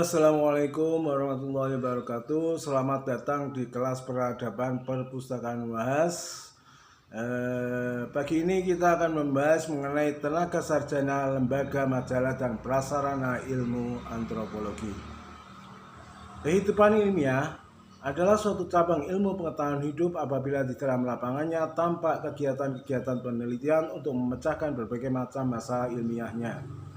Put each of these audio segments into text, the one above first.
Assalamualaikum warahmatullahi wabarakatuh. Selamat datang di kelas peradaban perpustakaan UNHAS. Pagi ini kita akan membahas mengenai tenaga sarjana, lembaga, majalah, dan prasarana ilmu antropologi. Kehidupan ilmiah adalah suatu cabang ilmu pengetahuan hidup apabila di dalam lapangannya tampak kegiatan-kegiatan penelitian untuk memecahkan berbagai macam masalah ilmiahnya.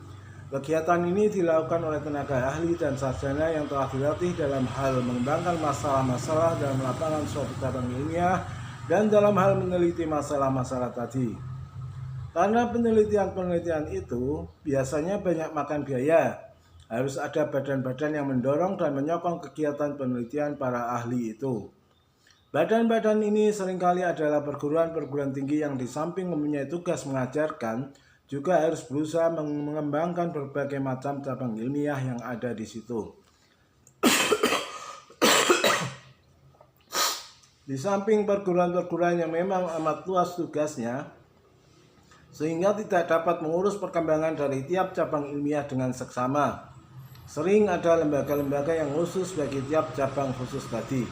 Kegiatan ini dilakukan oleh tenaga ahli dan sarjana yang telah dilatih dalam hal mengembangkan masalah-masalah dalam lapangan suatu cabang ilmiah dan dalam hal meneliti masalah-masalah tadi. Karena penelitian-penelitian itu biasanya banyak makan biaya, harus ada badan-badan yang mendorong dan menyokong kegiatan penelitian para ahli itu. Badan-badan ini seringkali adalah perguruan-perguruan tinggi yang di samping mempunyai tugas mengajarkan, juga harus berusaha mengembangkan berbagai macam cabang ilmiah yang ada di situ. Di samping perguruan-perguruan yang memang amat luas tugasnya, sehingga tidak dapat mengurus perkembangan dari tiap cabang ilmiah dengan seksama. Sering ada lembaga-lembaga yang khusus bagi tiap cabang khusus tadi.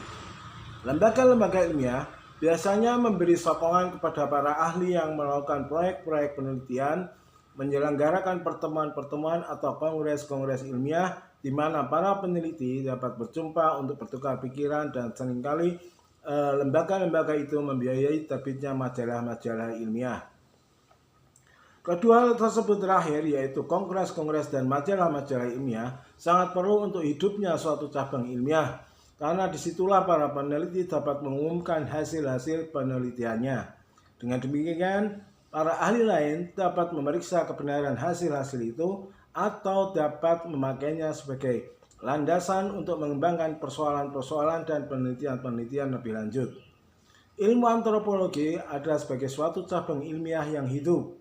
Lembaga-lembaga ilmiah biasanya memberi sokongan kepada para ahli yang melakukan proyek-proyek penelitian, menyelenggarakan pertemuan-pertemuan atau kongres-kongres ilmiah di mana para peneliti dapat berjumpa untuk bertukar pikiran, dan seringkali lembaga-lembaga itu membiayai terbitnya majalah-majalah ilmiah. Kedua hal tersebut terakhir, yaitu kongres-kongres dan majalah-majalah ilmiah, sangat perlu untuk hidupnya suatu cabang ilmiah, karena disitulah para peneliti dapat mengumumkan hasil-hasil penelitiannya. Dengan demikian, para ahli lain dapat memeriksa kebenaran hasil-hasil itu atau dapat memakainya sebagai landasan untuk mengembangkan persoalan-persoalan dan penelitian-penelitian lebih lanjut. Ilmu antropologi adalah sebagai suatu cabang ilmiah yang hidup,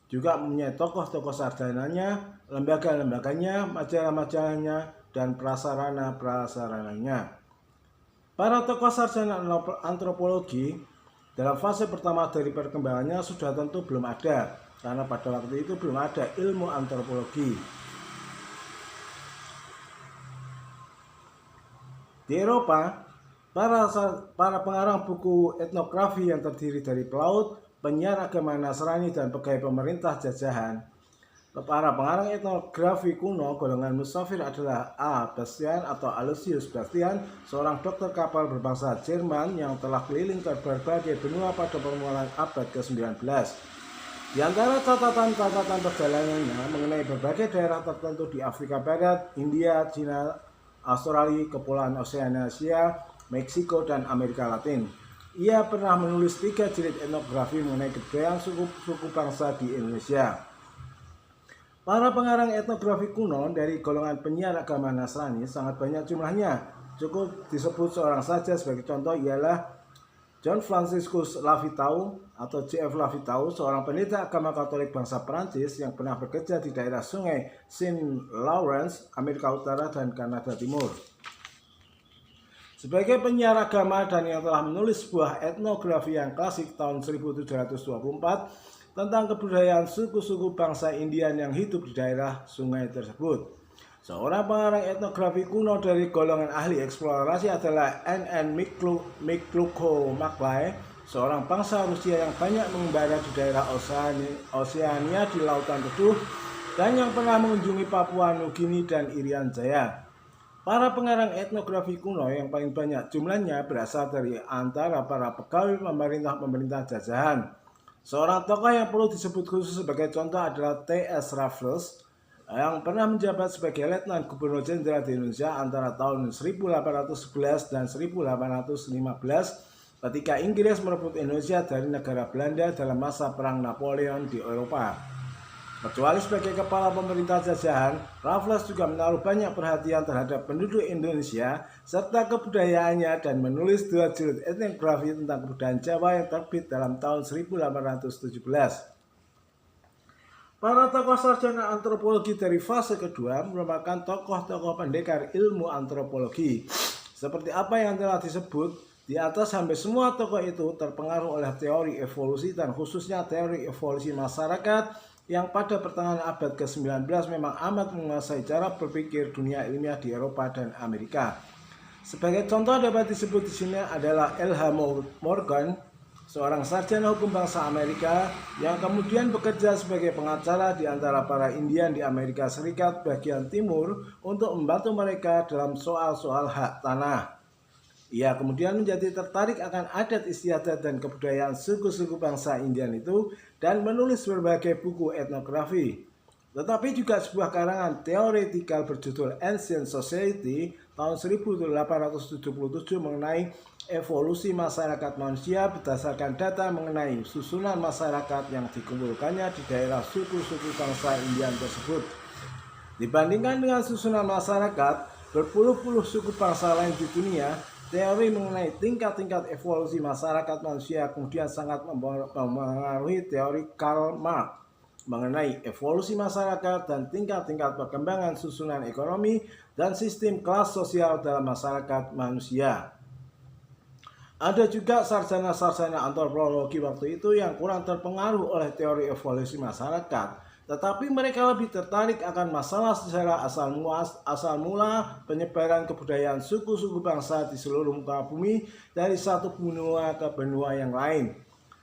juga mempunyai tokoh-tokoh sarjananya, lembaga-lembaganya, majalah-majalahnya, dan prasarana-prasarananya. Para tokoh sarjana antropologi dalam fase pertama dari perkembangannya sudah tentu belum ada, karena pada waktu itu belum ada ilmu antropologi. Di Eropa, para pengarang buku etnografi yang terdiri dari pelaut, penyiar agama Nasrani, dan pegawai pemerintah jajahan. Para pengarang etnografi kuno golongan Musafir adalah A. Bastian atau Aloysius Bastian, seorang dokter kapal berbangsa Jerman yang telah keliling ke berbagai benua pada permulaan abad ke-19. Di antara catatan-catatan perjalanannya mengenai berbagai daerah tertentu di Afrika Barat, India, Cina, Australia, Kepulauan Oseania, Meksiko, dan Amerika Latin. Ia pernah menulis 3 jilid etnografi mengenai kebudayaan suku bangsa di Indonesia. Para pengarang etnografi kuno dari golongan penyiar agama Nasrani sangat banyak jumlahnya. Cukup disebut seorang saja sebagai contoh, ialah John Franciscus Lafitau atau J.F. Lafitau, seorang pendeta agama Katolik bangsa Prancis yang pernah bekerja di daerah sungai Saint Lawrence, Amerika Utara dan Kanada Timur. Sebagai penyiar agama dan yang telah menulis sebuah etnografi yang klasik tahun 1724 tentang kebudayaan suku-suku bangsa Indian yang hidup di daerah sungai tersebut. Seorang pengarang etnografi kuno dari golongan ahli eksplorasi adalah N.N. Mikluko Maklay, seorang bangsa Rusia yang banyak mengembara di daerah Oseania di Lautan Teduh dan yang pernah mengunjungi Papua Nugini dan Irian Jaya. Para pengarang etnografi kuno yang paling banyak jumlahnya berasal dari antara para pegawai pemerintah jajahan. Seorang tokoh yang perlu disebut khusus sebagai contoh adalah T.S. Raffles yang pernah menjabat sebagai Letnan Gubernur Jenderal di Indonesia antara tahun 1811 dan 1815 ketika Inggris merebut Indonesia dari negara Belanda dalam masa Perang Napoleon di Eropa. Kecuali sebagai kepala pemerintah jajahan, Raffles juga menaruh banyak perhatian terhadap penduduk Indonesia serta kebudayaannya dan menulis 2 jilid etnografi tentang kebudayaan Jawa yang terbit dalam tahun 1817. Para tokoh sarjana antropologi dari fase kedua merupakan tokoh-tokoh pendekar ilmu antropologi. Seperti apa yang telah disebut di atas, hampir semua tokoh itu terpengaruh oleh teori evolusi dan khususnya teori evolusi masyarakat yang pada pertengahan abad ke-19 memang amat menguasai cara berpikir dunia ilmiah di Eropa dan Amerika. Sebagai contoh dapat disebut di sini adalah L.H. Morgan, seorang sarjana hukum bangsa Amerika yang kemudian bekerja sebagai pengacara di antara para Indian di Amerika Serikat bagian timur untuk membantu mereka dalam soal-soal hak tanah. Ia kemudian menjadi tertarik akan adat istiadat dan kebudayaan suku-suku bangsa Indian itu dan menulis berbagai buku etnografi. Tetapi juga sebuah karangan teoretikal berjudul Ancient Society tahun 1877 mengenai evolusi masyarakat manusia berdasarkan data mengenai susunan masyarakat yang dikumpulkannya di daerah suku-suku bangsa Indian tersebut. Dibandingkan dengan susunan masyarakat berpuluh-puluh suku bangsa lain di dunia, teori mengenai tingkat-tingkat evolusi masyarakat manusia kemudian sangat mempengaruhi teori Karl Marx mengenai evolusi masyarakat dan tingkat-tingkat perkembangan susunan ekonomi dan sistem kelas sosial dalam masyarakat manusia. Ada juga sarjana-sarjana antropologi waktu itu yang kurang terpengaruh oleh teori evolusi masyarakat, tetapi mereka lebih tertarik akan masalah sejarah asal mula penyebaran kebudayaan suku-suku bangsa di seluruh muka bumi dari satu benua ke benua yang lain.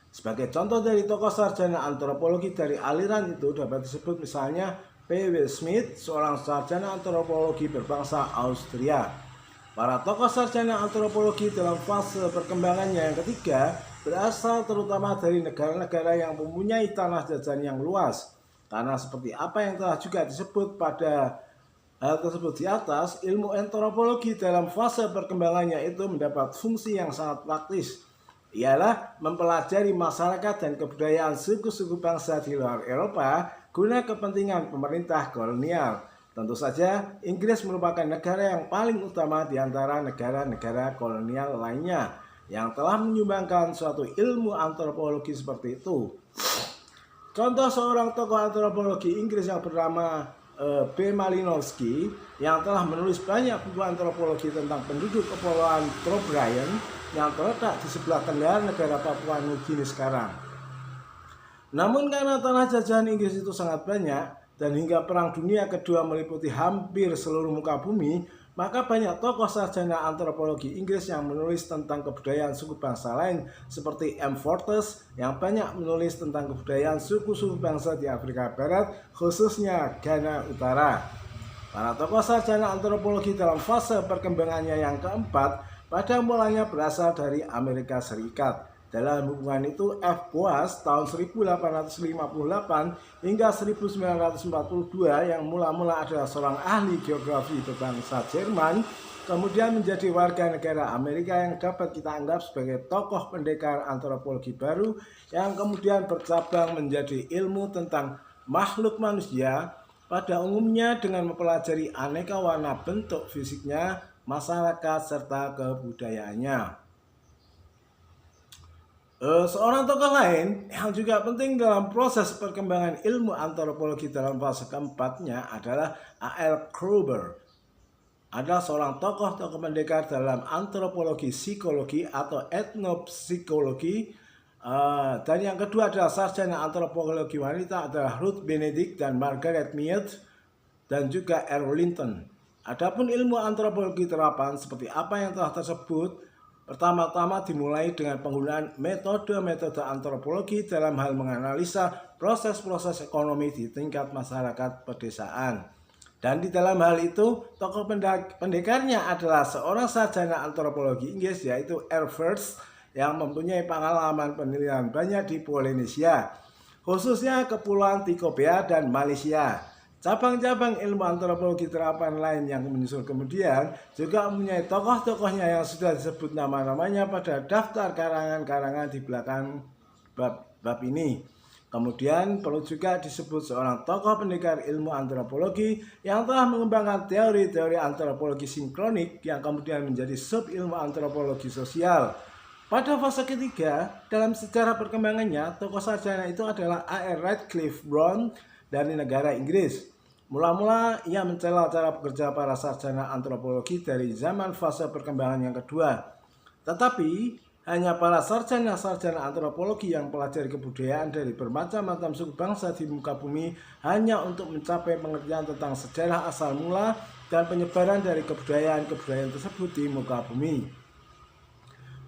Sebagai contoh dari tokoh sarjana antropologi dari aliran itu dapat disebut misalnya P.W. Smith, seorang sarjana antropologi berbangsa Austria. Para tokoh sarjana antropologi dalam fase perkembangannya yang ketiga berasal terutama dari negara-negara yang mempunyai tanah jajan yang luas. Karena seperti apa yang telah juga disebut pada hal tersebut di atas, ilmu antropologi dalam fase perkembangannya itu mendapat fungsi yang sangat praktis. Ialah mempelajari masyarakat dan kebudayaan suku-suku bangsa di luar Eropa guna kepentingan pemerintah kolonial. Tentu saja, Inggris merupakan negara yang paling utama di antara negara-negara kolonial lainnya yang telah menyumbangkan suatu ilmu antropologi seperti itu. Contoh seorang tokoh antropologi Inggris yang bernama B. Malinowski yang telah menulis banyak buku antropologi tentang penduduk kepulauan Trobriand yang terletak di sebelah tenggara negara Papua Nugini sekarang. Namun karena tanah jajahan Inggris itu sangat banyak dan hingga Perang Dunia Kedua meliputi hampir seluruh muka bumi, maka banyak tokoh sarjana antropologi Inggris yang menulis tentang kebudayaan suku bangsa lain seperti M. Fortes yang banyak menulis tentang kebudayaan suku-suku bangsa di Afrika Barat, khususnya Ghana Utara. Para tokoh sarjana antropologi dalam fase perkembangannya yang keempat pada mulanya berasal dari Amerika Serikat. Dalam hubungan itu, F. Boas tahun 1858 hingga 1942 yang mula-mula adalah seorang ahli geografi berbangsa Jerman, kemudian menjadi warga negara Amerika yang dapat kita anggap sebagai tokoh pendekar antropologi baru yang kemudian bercabang menjadi ilmu tentang makhluk manusia pada umumnya dengan mempelajari aneka warna bentuk fisiknya, masyarakat, serta kebudayaannya. Seorang tokoh lain yang juga penting dalam proses perkembangan ilmu antropologi dalam fase keempatnya adalah A.L. Kroeber. Adalah seorang tokoh pendekar dalam antropologi psikologi atau etnopsikologi. Dan yang kedua adalah sarjana antropologi wanita adalah Ruth Benedict dan Margaret Mead dan juga R. Linton. Adapun ilmu antropologi terapan seperti apa yang telah tersebut, pertama-tama dimulai dengan penggunaan metode-metode antropologi dalam hal menganalisa proses-proses ekonomi di tingkat masyarakat pedesaan. Dan di dalam hal itu, tokoh pendekarnya adalah seorang sarjana antropologi Inggris yaitu R. Firth yang mempunyai pengalaman penelitian banyak di Polinesia, khususnya Kepulauan Tikopea dan Malaysia. Cabang-cabang ilmu antropologi terapan lain yang menyusul kemudian juga mempunyai tokoh-tokohnya yang sudah disebut nama-namanya pada daftar karangan-karangan di belakang bab ini. Kemudian perlu juga disebut seorang tokoh pendekar ilmu antropologi yang telah mengembangkan teori-teori antropologi sinkronik yang kemudian menjadi sub-ilmu antropologi sosial. Pada fase ketiga, dalam sejarah perkembangannya, tokoh sarjana itu adalah A.R. Radcliffe Brown dari negara Inggris. Mula-mula ia mencela cara bekerja para sarjana antropologi dari zaman fase perkembangan yang kedua. Tetapi hanya para sarjana-sarjana antropologi yang pelajari kebudayaan dari bermacam-macam suku bangsa di muka bumi hanya untuk mencapai pengertian tentang sejarah asal mula dan penyebaran dari kebudayaan-kebudayaan tersebut di muka bumi.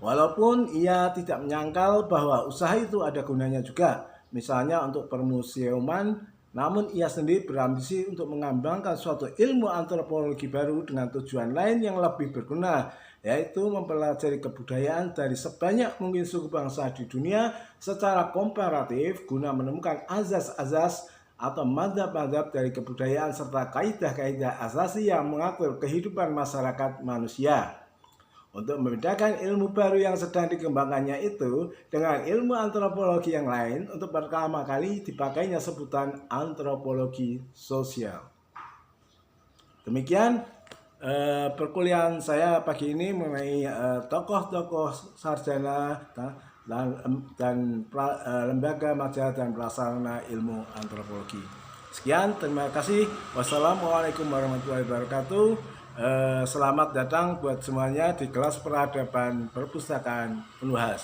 Walaupun ia tidak menyangkal bahwa usaha itu ada gunanya juga, misalnya untuk permuseuman, namun ia sendiri berambisi untuk mengembangkan suatu ilmu antropologi baru dengan tujuan lain yang lebih berguna, yaitu mempelajari kebudayaan dari sebanyak mungkin suku bangsa di dunia secara komparatif guna menemukan azas-azas atau madhab-madhab dari kebudayaan serta kaidah-kaidah asasi yang mengatur kehidupan masyarakat manusia. Untuk membedakan ilmu baru yang sedang dikembangkannya itu dengan ilmu antropologi yang lain, untuk pertama kali dipakainya sebutan antropologi sosial. Demikian perkuliahan saya pagi ini mengenai tokoh-tokoh sarjana dan lembaga majalah dan prasarana ilmu antropologi. Sekian, terima kasih. Wassalamualaikum warahmatullahi wabarakatuh. Selamat datang buat semuanya di kelas peradaban perpustakaan Unhas.